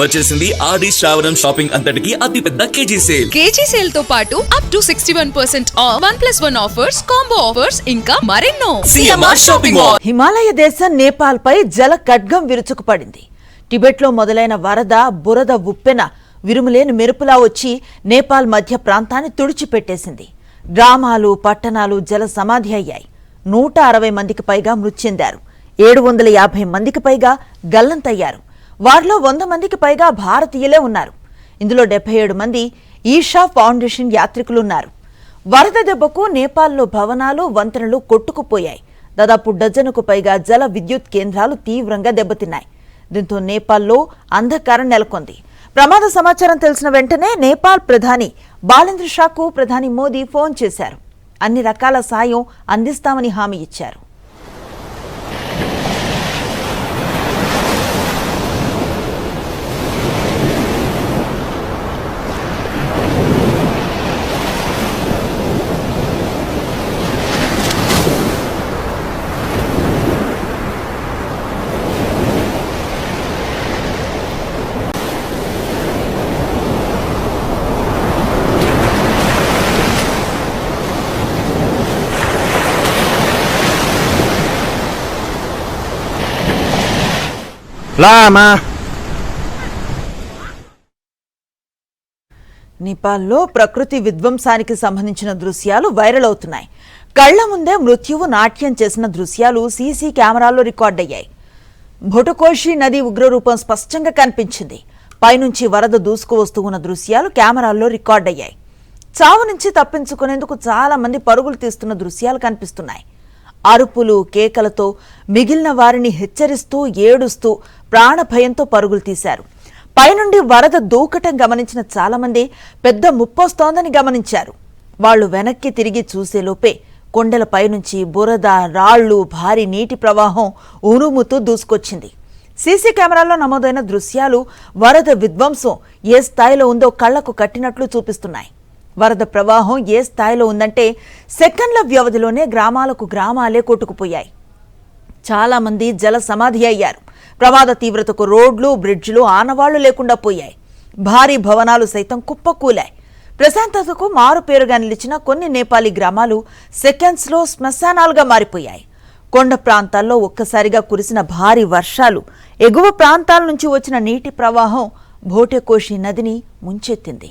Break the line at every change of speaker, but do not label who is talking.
వచ్చేసింది ఆది శ్రావణం షాపింగ్ అంతటికి అతిపెద్ద కేజీ సేల్
తో పాటు up to 61% of 1+1 offers, combo offers ఇంకా మరెన్నో.
CMR shopping mall.
హిమాలయ దేశం నేపాల్ పై జల ఖడ్గం విరుచుకుపడింది. టిబెట్ లో మొదలైన వరద బురద ఉప్పెన విరుములేని మెరుపులా వచ్చి నేపాల్ మధ్య ప్రాంతాన్ని తుడిచిపెట్టేసింది. గ్రామాలు పట్టణాలు జల సమాధి అయ్యాయి. 160 మందికి పైగా మృతి చెందారు. 750 మందికి పైగా గల్లంతయ్యారు. వారిలో 100 మందికి పైగా భారతీయులే ఉన్నారు. ఇందులో 77 మంది ఈషా ఫౌండేషన్ యాత్రికులున్నారు. వరద దెబ్బకు నేపాల్లో భవనాలు వంతెనలు కొట్టుకుపోయాయి. దాదాపు డజనుకు పైగా జల విద్యుత్ కేంద్రాలు తీవ్రంగా దెబ్బతిన్నాయి. దీంతో నేపాల్లో అంధకారం నెలకొంది. ప్రమాద సమాచారం తెలిసిన వెంటనే నేపాల్ ప్రధాని బాలేంద్ర షాకు ప్రధాని మోదీ ఫోన్ చేశారు. అన్ని రకాల సాయం అందిస్తామని హామీ ఇచ్చారు. నేపాల్లో ప్రకృతి విధ్వంసానికి సంబంధించిన దృశ్యాలు వైరల్ అవుతున్నాయి. కళ్ల ముందే మృత్యువు నాట్యం చేసిన దృశ్యాలు సీసీ కెమెరాల్లో రికార్డయ్యాయి. భొటకోషి నది ఉగ్రరూపం స్పష్టంగా కనిపించింది. పైనుంచి వరద దూసుకు వస్తూ ఉన్న దృశ్యాలు కెమెరాల్లో రికార్డయ్యాయి. చావు నుంచి తప్పించుకునేందుకు చాలా మంది పరుగులు తీస్తున్న దృశ్యాలు కనిపిస్తున్నాయి. అరుపులు కేకలతో మిగిలిన వారిని హెచ్చరిస్తూ ఏడుస్తూ ప్రాణభయంతో పరుగులు తీశారు. పైనుండి వరద దూకటం గమనించిన చాలా మంది పెద్ద ముప్పొస్తోందని గమనించారు. వాళ్లు వెనక్కి తిరిగి చూసేలోపే కొండలపై నుంచి బురద రాళ్లు భారీ నీటి ప్రవాహం ఉరుముతూ దూసుకొచ్చింది. సీసీ కెమెరాల్లో నమోదైన దృశ్యాలు వరద విధ్వంసం ఏ స్థాయిలో ఉందో కళ్లకు కట్టినట్లు చూపిస్తున్నాయి. వరద ప్రవాహం ఏ స్థాయిలో ఉందంటే సెకండ్ల వ్యవధిలోనే గ్రామాలకు గ్రామాలే కొట్టుకుపోయాయి. చాలా మంది జల సమాధి అయ్యారు. ప్రమాద తీవ్రతకు రోడ్లు బ్రిడ్జ్లు ఆనవాళ్లు లేకుండా పోయాయి. భారీ భవనాలు సైతం కుప్పకూలాయి. ప్రశాంతతకు మారుపేరుగా నిలిచిన కొన్ని నేపాలీ గ్రామాలు సెకండ్స్లో శ్మశానాలుగా మారిపోయాయి. కొండ ప్రాంతాల్లో ఒక్కసారిగా కురిసిన భారీ వర్షాలు, ఎగువ ప్రాంతాల నుంచి వచ్చిన నీటి ప్రవాహం భోటకోషి నదిని ముంచెత్తింది.